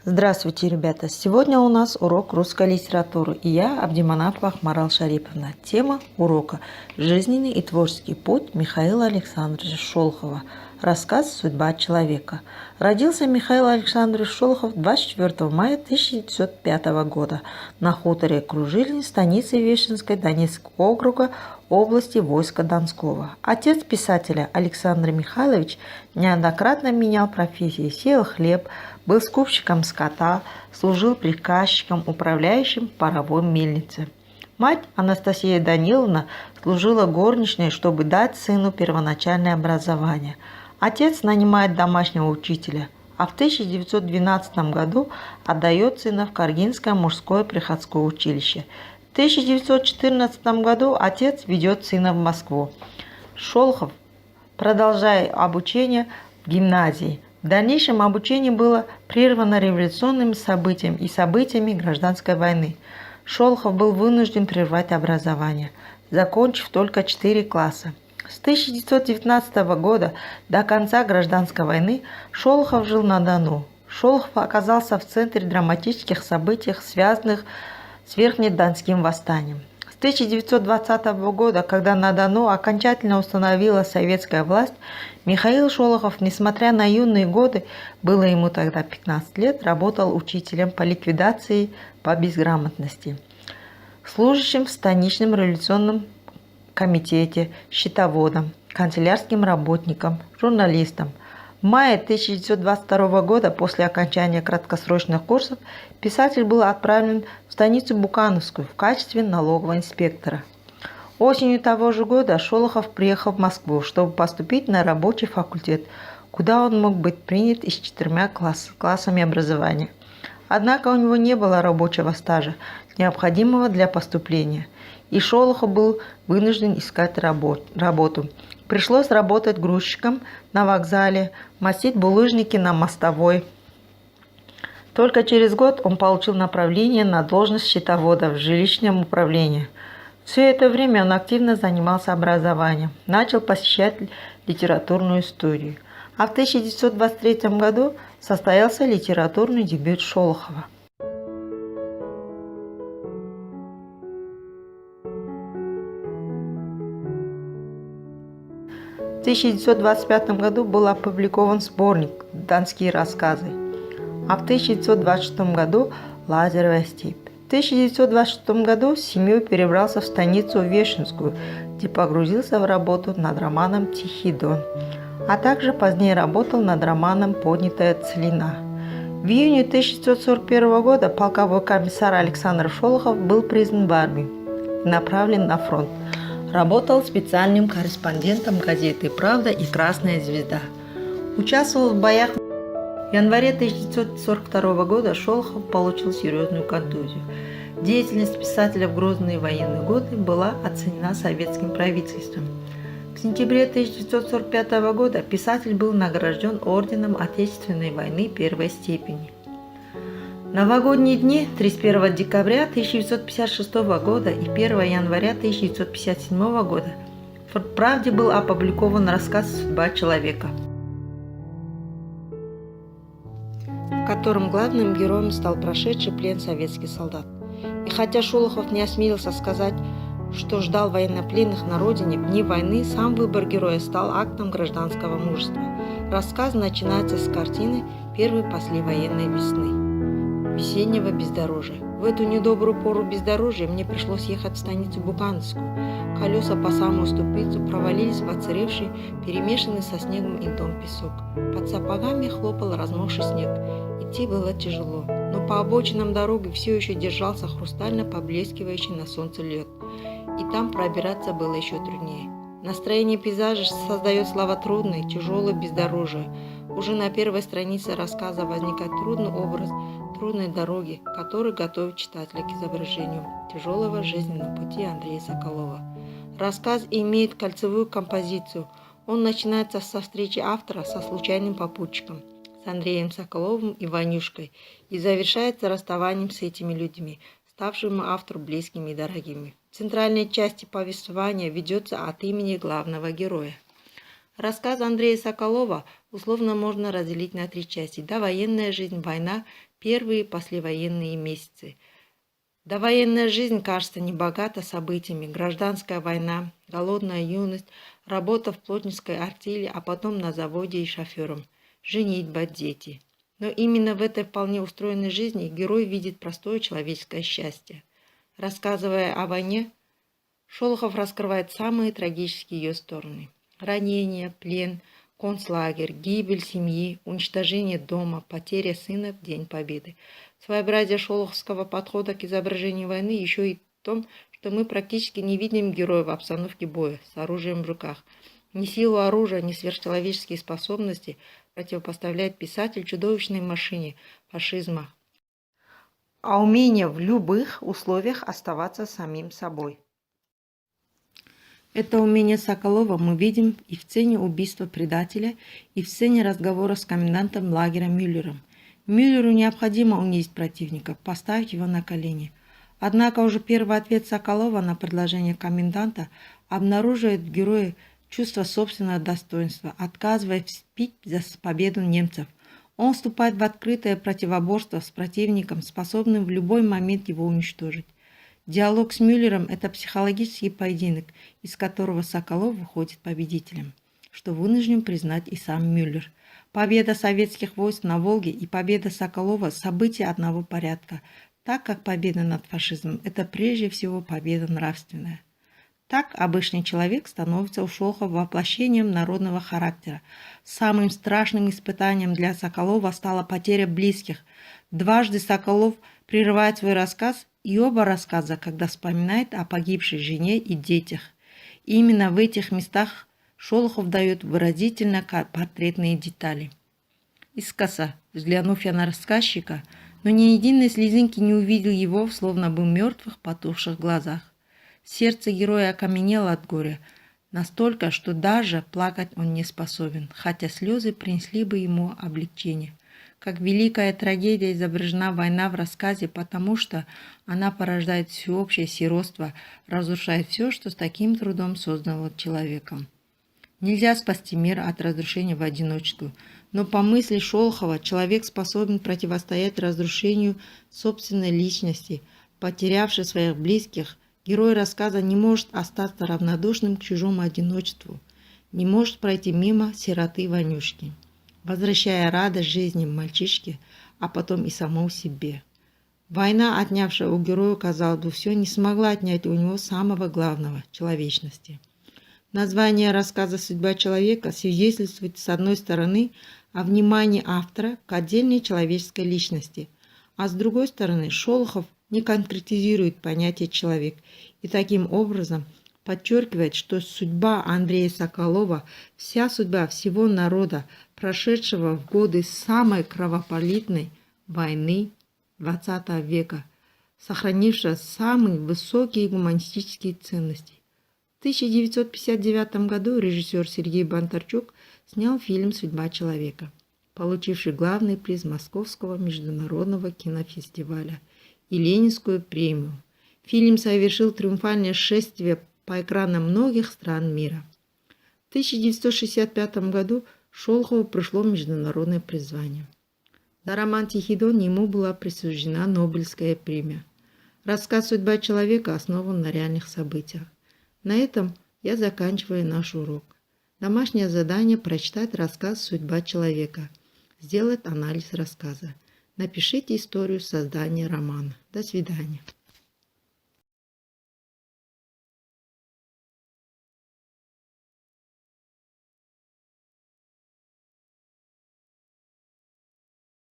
Здравствуйте, ребята! Сегодня у нас урок русской литературы, и я, Абдиманапова Ахмарал Шариповна. Тема урока «Жизненный и творческий путь Михаила Александровича Шолохова. Рассказ «Судьба человека». Родился Михаил Александрович Шолохов 24 мая 1905 года на хуторе Кружилин, станице Вешенской Донецкого округа, области войска Донского. Отец писателя Александр Михайлович неоднократно менял профессии, сеял хлеб, был скупщиком скота, служил приказчиком, управляющим паровой мельницей. Мать Анастасия Даниловна служила горничной, чтобы дать сыну первоначальное образование. Отец нанимает домашнего учителя, а в 1912 году отдает сына в Каргинское мужское приходское училище. В 1914 году отец ведет сына в Москву. Шолохов продолжает обучение в гимназии. В дальнейшем обучение было прервано революционными событиями и событиями гражданской войны. Шолохов был вынужден прервать образование, закончив только 4 класса. С 1919 года до конца гражданской войны Шолохов жил на Дону. Шолохов оказался в центре драматических событий, связанных с Верхнедонским восстанием. С 1920 года, когда на Дону окончательно установилась советская власть, Михаил Шолохов, несмотря на юные годы, было ему тогда 15 лет, работал учителем по ликвидации по безграмотности, служащим в станичном революционном комитете, счетоводом, канцелярским работником, журналистом. В мае 1922 года, после окончания краткосрочных курсов, писатель был отправлен в станицу Букановскую в качестве налогового инспектора. Осенью того же года Шолохов приехал в Москву, чтобы поступить на рабочий факультет, куда он мог быть принят и с 4 классами образования. Однако у него не было рабочего стажа, необходимого для поступления, и Шолохов был вынужден искать работу. Пришлось работать грузчиком на вокзале, мастить булыжники на мостовой. Только через год он получил направление на должность счетовода в жилищном управлении. Все это время он активно занимался образованием, начал посещать литературную студию. А в 1923 году состоялся литературный дебют Шолохова. В 1925 году был опубликован сборник «Донские рассказы», а в 1926 году «Лазаревая степь». В 1926 году с семьей перебрался в станицу Вешенскую, где погрузился в работу над романом «Тихий Дон», а также позднее работал над романом «Поднятая целина». В июне 1941 года полковой комиссар Александр Шолохов был призван в армию и направлен на фронт. Работал специальным корреспондентом газеты «Правда» и «Красная звезда». Участвовал в боях. В январе 1942 года Шолохов получил серьезную контузию. Деятельность писателя в грозные военные годы была оценена советским правительством. В сентябре 1945 года писатель был награжден орденом Отечественной войны первой степени. Новогодние дни 31 декабря 1956 года и 1 января 1957 года в «Правде» был опубликован рассказ «Судьба человека», в котором главным героем стал прошедший плен советский солдат. И хотя Шолохов не осмелился сказать, что ждал военнопленных на родине, в дни войны сам выбор героя стал актом гражданского мужества. Рассказ начинается с картины первой послевоенной весны, весеннего бездорожья. В эту недобрую пору бездорожья мне пришлось ехать в станицу Букановскую. Колеса по самую ступицу провалились в оцаревший, перемешанный со снегом и льдом песок. Под сапогами хлопал размокший снег. Идти было тяжело, но по обочинам дороги все еще держался хрустально поблескивающий на солнце лед. И там пробираться было еще труднее. Настроение пейзажа создает слова «трудное», «тяжелое бездорожье». Уже на первой странице рассказа возникает трудный образ трудной дороги, который готовит читателя к изображению тяжелого жизненного пути Андрея Соколова. Рассказ имеет кольцевую композицию. Он начинается со встречи автора со случайным попутчиком, с Андреем Соколовым и Ванюшкой, и завершается расставанием с этими людьми, ставшими автору близкими и дорогими. В центральной части повествования ведется от имени главного героя. Рассказ Андрея Соколова условно можно разделить на 3 части: довоенная жизнь, война, первые послевоенные месяцы. Довоенная жизнь кажется небогата событиями. Гражданская война, голодная юность, работа в плотницкой артели, а потом на заводе и шофером, женитьба, дети. Но именно в этой вполне устроенной жизни герой видит простое человеческое счастье. Рассказывая о войне, Шолохов раскрывает самые трагические ее стороны. Ранение, плен, концлагерь, гибель семьи, уничтожение дома, потеря сына в День Победы. Своеобразие шолоховского подхода к изображению войны еще и в том, что мы практически не видим героя в обстановке боя с оружием в руках. Ни силу оружия, ни сверхчеловеческие способности противопоставляет писатель чудовищной машине фашизма, а умение в любых условиях оставаться самим собой. Это умение Соколова мы видим и в сцене убийства предателя, и в сцене разговора с комендантом лагеря Мюллером. Мюллеру необходимо унизить противника, поставить его на колени. Однако уже первый ответ Соколова на предложение коменданта обнаруживает в герое чувство собственного достоинства, отказываясь вступить за победу немцев. Он вступает в открытое противоборство с противником, способным в любой момент его уничтожить. Диалог с Мюллером – это психологический поединок, из которого Соколов выходит победителем, что вынужден признать и сам Мюллер. Победа советских войск на Волге и победа Соколова – события одного порядка, так как победа над фашизмом – это прежде всего победа нравственная. Так обычный человек становится у Шолохова воплощением народного характера. Самым страшным испытанием для Соколова стала потеря близких. Дважды Соколов прерывает свой рассказ, и оба рассказа, когда вспоминает о погибшей жене и детях. И именно в этих местах Шолохов дает выразительно портретные детали. Искоса, взглянув я на рассказчика, но ни единой слезинки не увидел его, словно бы мертвых, потухших глазах. Сердце героя окаменело от горя, настолько, что даже плакать он не способен, хотя слезы принесли бы ему облегчение. Как великая трагедия изображена война в рассказе, потому что она порождает всеобщее сиротство, разрушает все, что с таким трудом создано человеком. Нельзя спасти мир от разрушения в одиночку, но по мысли Шолохова человек способен противостоять разрушению собственной личности. Потерявший своих близких, герой рассказа не может остаться равнодушным к чужому одиночеству, не может пройти мимо сироты Ванюшки, возвращая радость жизни мальчишке, а потом и самому себе. Война, отнявшая у героя, казалось бы, все, не смогла отнять у него самого главного – человечности. Название рассказа «Судьба человека» свидетельствует, с одной стороны, о внимании автора к отдельной человеческой личности, а с другой стороны, Шолохов не конкретизирует понятие «человек» и таким образом подчеркивает, что судьба Андрея Соколова, вся судьба всего народа, прошедшего в годы самой кровопролитной войны XX века, сохранившая самые высокие гуманистические ценности. В 1959 году режиссер Сергей Бондарчук снял фильм «Судьба человека», получивший главный приз Московского международного кинофестиваля и Ленинскую премию. Фильм совершил триумфальное шествие по экранам многих стран мира. В 1965 году Шолохову пришло международное призвание. За роман «Тихий Дон» ему была присуждена Нобелевская премия. Рассказ «Судьба человека» основан на реальных событиях. На этом я заканчиваю наш урок. Домашнее задание – прочитать рассказ «Судьба человека», сделать анализ рассказа. Напишите историю создания романа. До свидания.